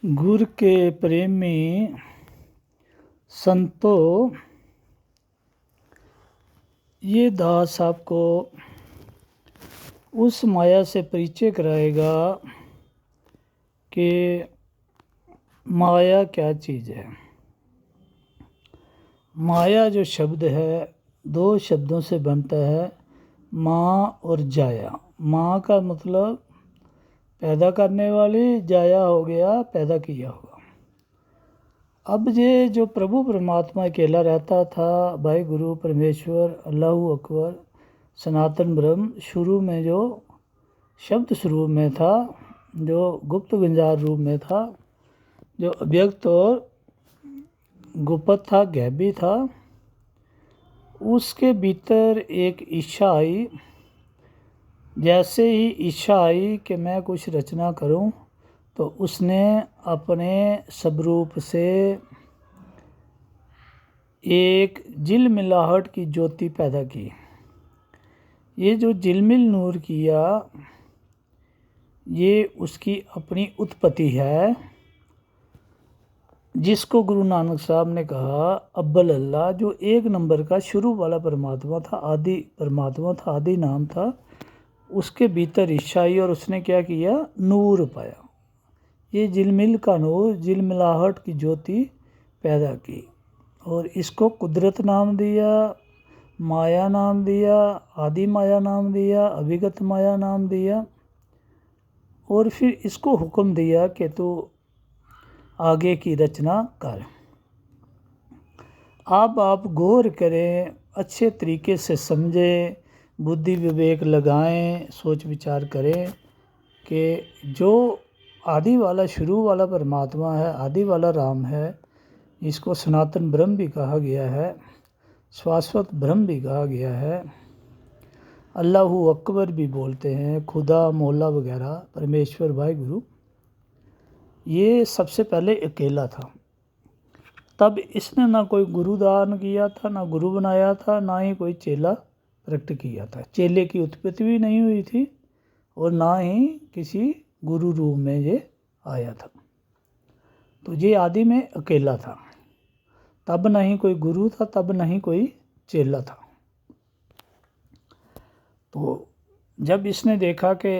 गुर के प्रेमी संतों, ये दास आपको उस माया से परिचय कराएगा कि माया क्या चीज़ है। माया जो शब्द है दो शब्दों से बनता है, माँ और जाया। माँ का मतलब पैदा करने वाली, जाया हो गया पैदा किया हुआ। अब ये जो प्रभु परमात्मा अकेला रहता था, भाई गुरु परमेश्वर अल्लाह अकबर सनातन ब्रह्म, शुरू में जो शब्द स्वरूप में था, जो गुप्त गुंजार रूप में था, जो अव्यक्त और गुप्त था, गैबी था, उसके भीतर एक इच्छा आई। जैसे ही इच्छा आई कि मैं कुछ रचना करूं, तो उसने अपने स्वरूप से एक झिलमिलाहट की ज्योति पैदा की। ये जो झिलमिल नूर किया, ये उसकी अपनी उत्पत्ति है, जिसको गुरु नानक साहब ने कहा अब्बल अल्लाह, जो एक नंबर का शुरू वाला परमात्मा था, आदि परमात्मा था, आदि नाम था। उसके भीतर इच्छा आई और उसने क्या किया, नूर पाया। ये झिलमिल का नूर, झिलमिलाहट की ज्योति पैदा की और इसको कुदरत नाम दिया, माया नाम दिया, आदि माया नाम दिया, अभिगत माया नाम दिया। और फिर इसको हुक्म दिया कि तू आगे की रचना कर। अब आप गौर करें, अच्छे तरीके से समझें, बुद्धि विवेक लगाएं, सोच विचार करें कि जो आदि वाला शुरू वाला परमात्मा है, आदि वाला राम है, इसको सनातन ब्रह्म भी कहा गया है, शाश्वत ब्रह्म भी कहा गया है, अल्लाह अकबर भी बोलते हैं, खुदा मौला वगैरह, परमेश्वर भाई गुरु। ये सबसे पहले अकेला था। तब इसने ना कोई गुरु दान किया था, ना गुरु बनाया था, ना ही कोई चेला प्रकट किया था। चेले की उत्पत्ति भी नहीं हुई थी और ना ही किसी गुरु रूप में ये आया था। तो ये आदि में अकेला था। तब नहीं कोई गुरु था, तब नहीं कोई चेला था। तो जब इसने देखा कि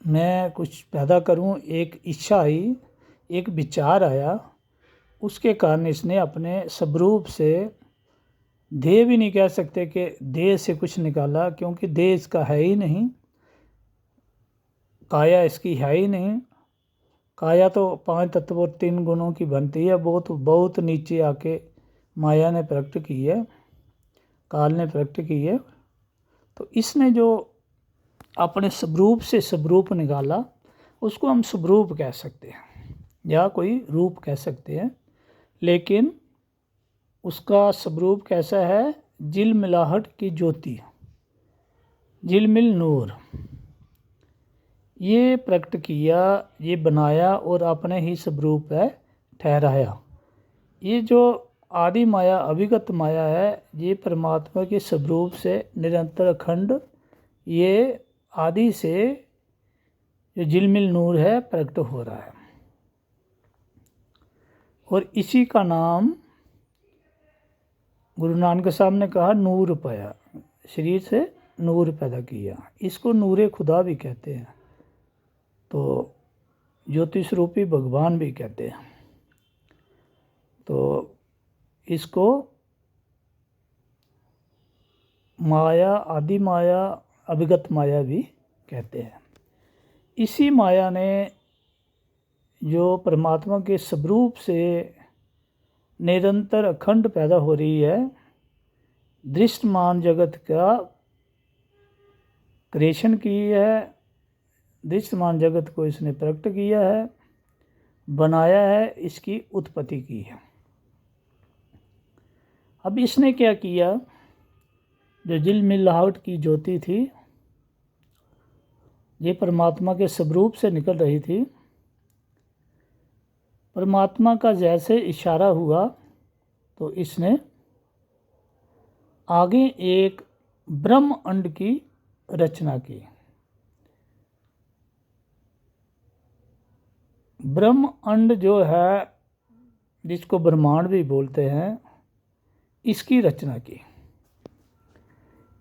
मैं कुछ पैदा करूं, एक इच्छा आई, एक विचार आया, उसके कारण इसने अपने स्वरूप से, देह भी नहीं कह सकते कि देह से कुछ निकाला, क्योंकि देह इसका है ही नहीं, काया इसकी है ही नहीं। काया तो 5 तत्व और 3 गुणों की बनती है, बहुत बहुत नीचे आके माया ने प्रकट की है, काल ने प्रकट की है। तो इसने जो अपने स्वरूप से स्वरूप निकाला, उसको हम स्वरूप कह सकते हैं या कोई रूप कह सकते हैं। लेकिन उसका स्वरूप कैसा है, झिलमिलाहट की ज्योति, झिलमिल नूर, ये प्रकट किया, ये बनाया और अपने ही स्वरूप है ठहराया। ये जो आदि माया, अभिगत माया है, ये परमात्मा के स्वरूप से निरंतर अखंड, ये आदि से जो झिलमिल नूर है प्रकट हो रहा है। और इसी का नाम गुरु नानक साहब ने कहा नूर पाया, शरीर से नूर पैदा किया। इसको नूरे खुदा भी कहते हैं, तो ज्योति स्वरूपी भगवान भी कहते हैं। तो इसको माया, आदि माया, अभिगत माया भी कहते हैं। इसी माया ने जो परमात्मा के स्वरूप से निरंतर अखंड पैदा हो रही है, दृश्यमान जगत का क्रिएशन की है, दृश्यमान जगत को इसने प्रकट किया है, बनाया है, इसकी उत्पत्ति की है। अब इसने क्या किया, जो झिलमिलाहट की ज्योति थी, ये परमात्मा के स्वरूप से निकल रही थी, परमात्मा का जैसे इशारा हुआ तो इसने आगे एक ब्रह्म अंड की रचना की। ब्रह्म अंड जो है, जिसको ब्रह्मांड भी बोलते हैं, इसकी रचना की।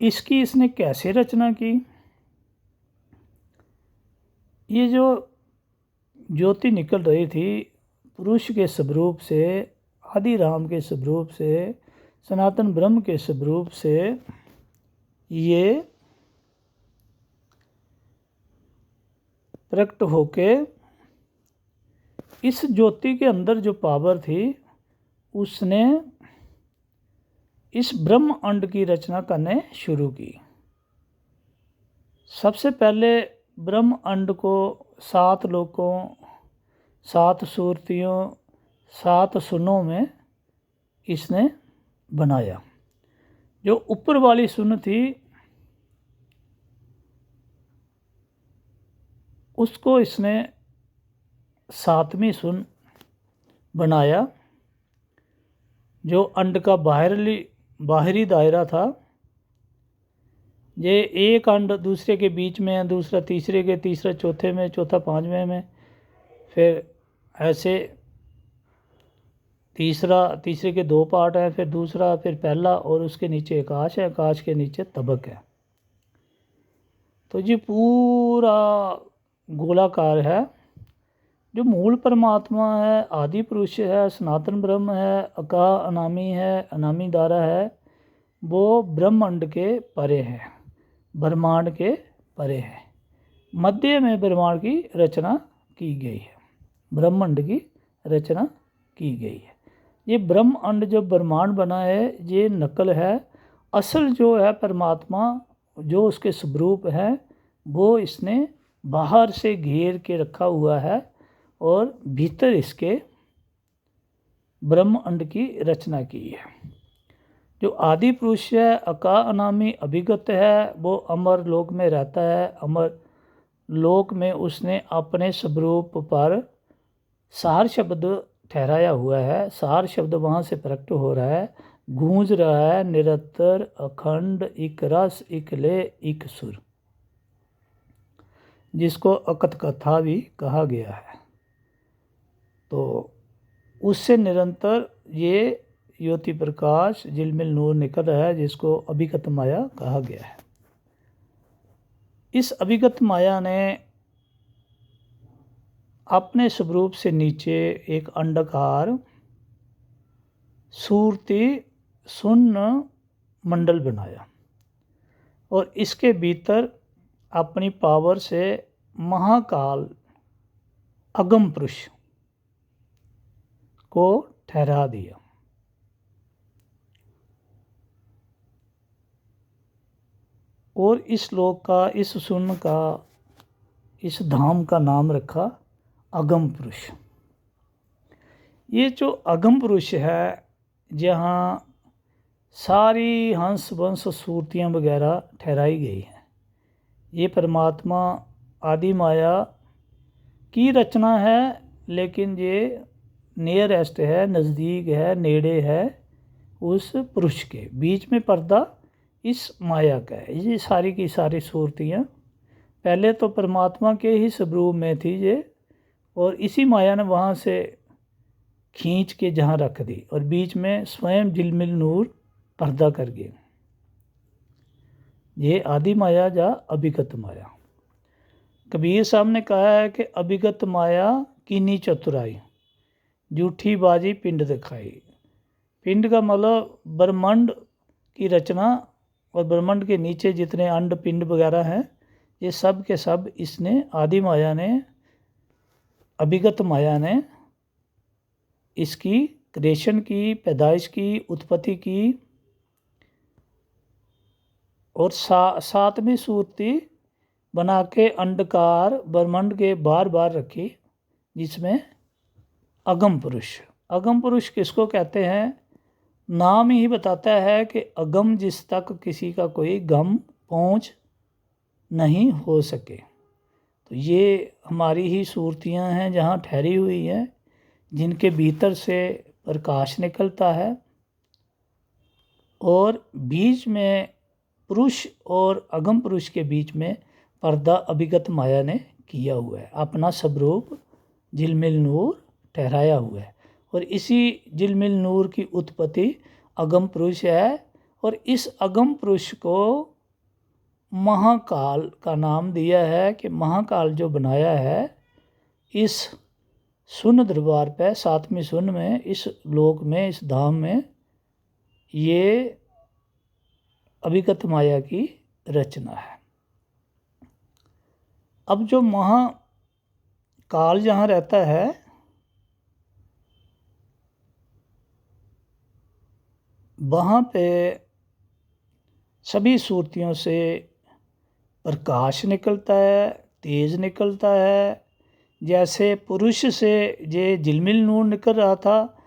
इसकी इसने कैसे रचना की? ये जो ज्योति निकल रही थी पुरुष के स्वरूप से, आदि राम के स्वरूप से, सनातन ब्रह्म के स्वरूप से, ये प्रकट होके इस ज्योति के अंदर जो पावर थी, उसने इस ब्रह्म अंड की रचना करने शुरू की। सबसे पहले ब्रह्म अंड को 7 लोकों, 7 सूरतियों, 7 सुनों में इसने बनाया। जो ऊपर वाली सुन थी, उसको इसने 7वीं सुन बनाया। जो अंड का बाहरी दायरा था, ये एक अंड दूसरे के बीच में है, दूसरा तीसरे के, तीसरा चौथे में, चौथा 5वें में, फिर ऐसे तीसरे के 2 पार्ट हैं, फिर दूसरा, फिर पहला, और उसके नीचे आकाश है, आकाश के नीचे तबक है। तो ये पूरा गोलाकार है। जो मूल परमात्मा है, आदि पुरुष है, सनातन ब्रह्म है, अका अनामी है, अनामी दारा है, वो ब्रह्मांड के परे है, ब्रह्मांड के परे है। मध्य में ब्रह्मांड की रचना की गई है, ब्रह्मांड की रचना की गई है। ये ब्रह्मांड जो ब्रह्मांड बना है, ये नकल है। असल जो है परमात्मा, जो उसके स्वरूप है, वो इसने बाहर से घेर के रखा हुआ है और भीतर इसके ब्रह्मांड की रचना की है। जो आदि पुरुष है, अका अनामी अभिगत है, वो अमर लोक में रहता है। अमर लोक में उसने अपने स्वरूप पर सार शब्द ठहराया हुआ है। सार शब्द वहाँ से प्रकट हो रहा है, गूंज रहा है, निरंतर, अखंड, एक रस, एक लय, एक सुर, जिसको अकथ कथा भी कहा गया है। तो उससे निरंतर ये ज्योति प्रकाश झिलमिल नूर निकल रहा है, जिसको अभिगत माया कहा गया है। इस अभिगत माया ने अपने स्वरूप से नीचे एक अंडाकार सूरती सुन्न मंडल बनाया और इसके भीतर अपनी पावर से महाकाल अगम पुरुष को ठहरा दिया। और इस लोक का, इस सुन का, इस धाम का नाम रखा अगम पुरुष। ये जो अगम पुरुष है, जहाँ सारी हंस वंश सूरतियाँ वगैरह ठहराई गई हैं, ये परमात्मा आदि माया की रचना है। लेकिन ये नियरेस्ट है, नज़दीक है, नेड़े है उस पुरुष के। बीच में पर्दा इस माया का है। ये सारी की सारी सूरतियाँ पहले तो परमात्मा के ही स्वरूप में थी ये, और इसी माया ने वहाँ से खींच के जहाँ रख दी और बीच में स्वयं झिलमिल नूर पर्दा कर गए। ये आदि माया या अभिगत माया। कबीर साहब ने कहा है कि अभिगत माया कीनी चतुराई, झूठी बाजी पिंड दिखाई। पिंड का मतलब ब्रह्मांड की रचना, और ब्रह्मांड के नीचे जितने अंड पिंड वगैरह हैं, ये सब के सब इसने आदि माया ने, अभिगत माया ने इसकी क्रिएशन की, पैदाइश की, उत्पत्ति की। और 7वीं सूरती बना के अंडकार ब्रह्मांड के बार बार रखी, जिसमें अगम पुरुष। अगम पुरुष किसको कहते हैं? नाम ही बताता है कि अगम, जिस तक किसी का कोई गम पहुंच नहीं हो सके। तो ये हमारी ही सूरतियां हैं जहाँ ठहरी हुई हैं, जिनके भीतर से प्रकाश निकलता है और बीच में पुरुष और अगम पुरुष के बीच में पर्दा अभिगत माया ने किया हुआ है, अपना स्वरूप झिलमिल नूर ठहराया हुआ है। और इसी झिलमिल नूर की उत्पत्ति अगम पुरुष है, और इस अगम पुरुष को महाकाल का नाम दिया है कि महाकाल जो बनाया है इस शून्य दरबार पे, सातवीं शून्य में, इस लोक में, इस धाम में, ये अभिगत माया की रचना है। अब जो महाकाल जहाँ रहता है वहाँ पे सभी सूरतियों से प्रकाश निकलता है, तेज निकलता है। जैसे पुरुष से ये झिलमिल नूर निकल रहा था,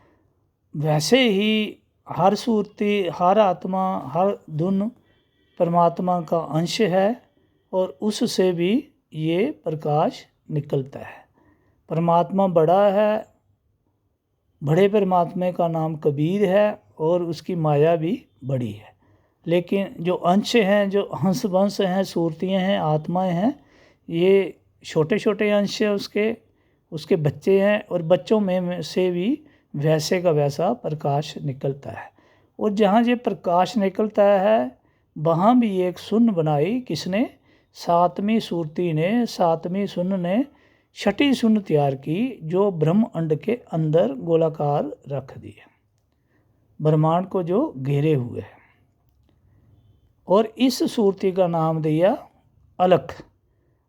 वैसे ही हर सूरती, हर आत्मा, हर धुन परमात्मा का अंश है, और उससे भी ये प्रकाश निकलता है। परमात्मा बड़ा है, बड़े परमात्मा का नाम कबीर है, और उसकी माया भी बड़ी है। लेकिन जो अंश हैं, जो हंस वंश हैं, सूरतियाँ हैं, आत्माएं हैं, ये छोटे छोटे अंश है उसके बच्चे हैं, और बच्चों में से भी वैसे का वैसा प्रकाश निकलता है। और जहाँ ये प्रकाश निकलता है वहाँ भी एक शून्य बनाई किसने? सातवीं सूरती ने, सातवीं शून्य ने छठी शून्य तैयार की, जो ब्रह्म अंड के अंदर गोलाकार रख दी है, ब्रह्मांड को जो घेरे हुए है। और इस सूरती का नाम दिया अलख।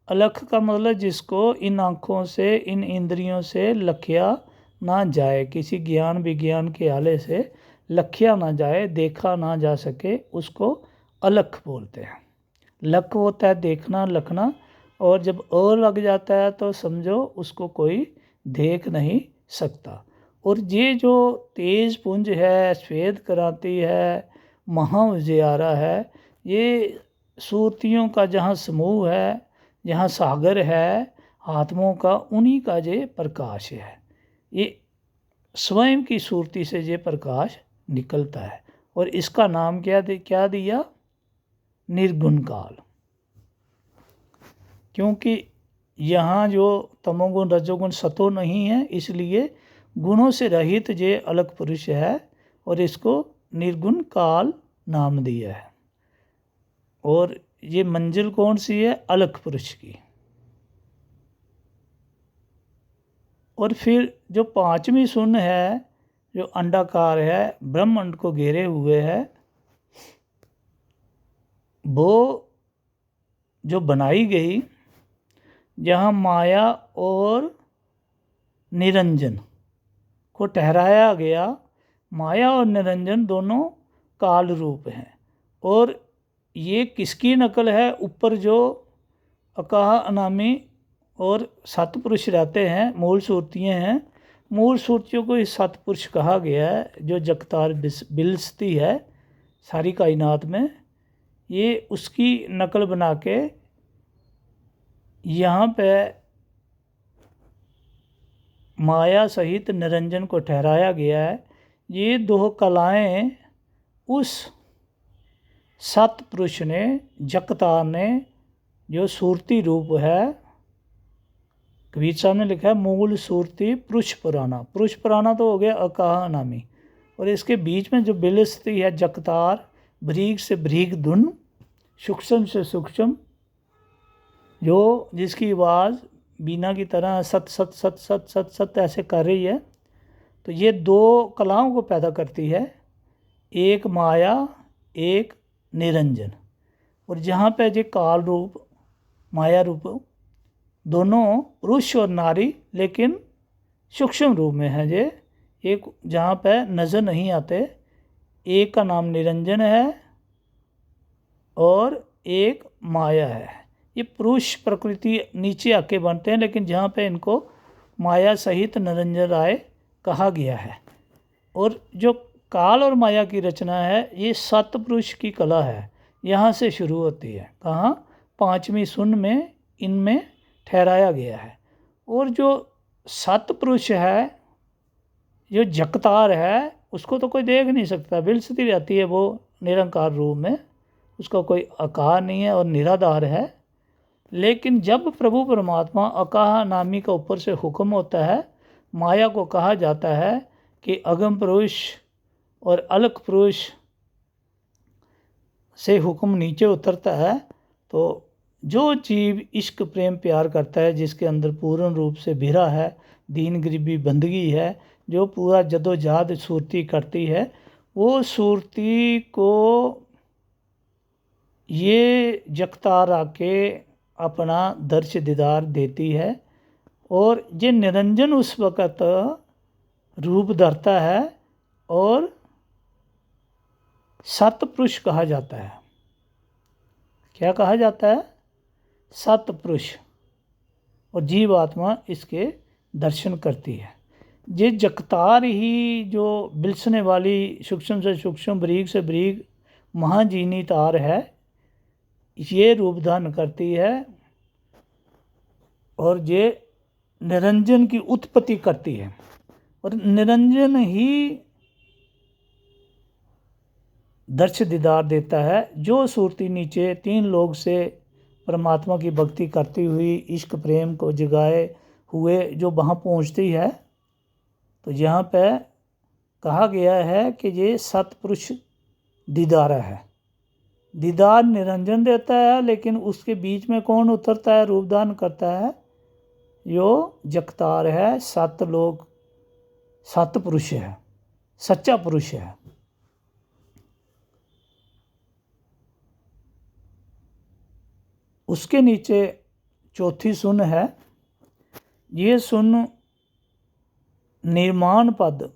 अलख का मतलब जिसको इन आँखों से, इन इंद्रियों से लखिया ना जाए, किसी ज्ञान विज्ञान के आले से लखिया ना जाए, देखा ना जा सके, उसको अलख बोलते हैं। लख होता है देखना, लखना, और जब और लग जाता है तो समझो उसको कोई देख नहीं सकता। और ये जो तेज पुंज है, श्वेत क्रांति है, महा उजियारा है, ये सूरतियों का जहाँ समूह है, जहाँ सागर है आत्माओं का, उन्हीं का ये प्रकाश है। ये स्वयं की सूरती से ये प्रकाश निकलता है। और इसका नाम क्या दिया? निर्गुण काल। क्योंकि यहाँ जो तमोगुण, रजोगुण, सतो नहीं है, इसलिए गुणों से रहित ये अलग पुरुष है, और इसको निर्गुण काल नाम दिया है। और ये मंजिल कौन सी है? अलग पुरुष की। और फिर जो पांचवी शून्य है, जो अंडाकार है, ब्रह्मांड को घेरे हुए है, वो जो बनाई गई, जहाँ माया और निरंजन को ठहराया गया। माया और निरंजन दोनों काल रूप हैं। और ये किसकी नकल है? ऊपर जो अकाह, अनामी और सतपुरुष रहते हैं, मूल सूरतियाँ हैं, मूल सूरतियों को इस सतपुरुष कहा गया है, जो जगतार बिलसती है सारी कायनात में। ये उसकी नकल बना के यहाँ पे माया सहित निरंजन को ठहराया गया है। ये दो कलाएं उस सतपुरुष ने, जगतार ने, जो सूरती रूप है, कबीर साहब ने लिखा है मूल सूरती पुरुष पुराना। पुरुष पुराना तो हो गया अकाह नामी, और इसके बीच में जो बिलसती है जगतार, भरीक से भरीक धुन, सूक्ष्म से सूक्ष्म, जो जिसकी आवाज़ बीना की तरह सत सत सत सत सत सत ऐसे कर रही है। तो ये दो कलाओं को पैदा करती है, एक माया, एक निरंजन। और जहाँ पे ये काल रूप, माया रूप, दोनों पुरुष और नारी, लेकिन सूक्ष्म रूप में है ये, एक जहाँ पे नज़र नहीं आते। एक का नाम निरंजन है और एक माया है। ये पुरुष प्रकृति नीचे आके बनते हैं, लेकिन जहाँ पे इनको माया सहित निरंजन राय कहा गया है। और जो काल और माया की रचना है, ये सतपुरुष की कला है, यहाँ से शुरू होती है। कहाँ? पांचवी शून्य में इनमें ठहराया गया है। और जो सतपुरुष है, जो जगतार है, उसको तो कोई देख नहीं सकता, बिलसती रहती है वो निरंकार रूप में, उसका कोई आकार नहीं है और निराधार है। लेकिन जब प्रभु परमात्मा अकाहा नामी का ऊपर से हुक्म होता है, माया को कहा जाता है कि अगम पुरुष और अलग पुरुष से हुक्म नीचे उतरता है, तो जो जीव इश्क प्रेम प्यार करता है, जिसके अंदर पूर्ण रूप से भिरा है, दीन गरीबी बंदगी है, जो पूरा जदोजहद सूरती करती है, वो सूरती को ये जगतार आके अपना दर्श दीदार देती है। और ये निरंजन उस वक़्त रूप धरता है और सतपुरुष कहा जाता है। क्या कहा जाता है? सतपुरुष। और जीव आत्मा इसके दर्शन करती है। ये जगतार ही जो बिलसने वाली सूक्ष्म से सूक्ष्म बारीक से बारीक महाजीनी तार है, ये रूप धारण करती है और ये निरंजन की उत्पत्ति करती है। और निरंजन ही दर्श दीदार देता है। जो सूरती नीचे तीन लोग से परमात्मा की भक्ति करती हुई इश्क प्रेम को जगाए हुए जो वहाँ पहुँचती है, तो यहाँ पे कहा गया है कि ये सतपुरुष दीदार है। दीदार निरंजन देता है, लेकिन उसके बीच में कौन उतरता है, रूपदान करता है? यो जगतार है, सत लोग, सतपुरुष है, सच्चा पुरुष है। उसके नीचे चौथी सुन है। ये सुन निर्माण पद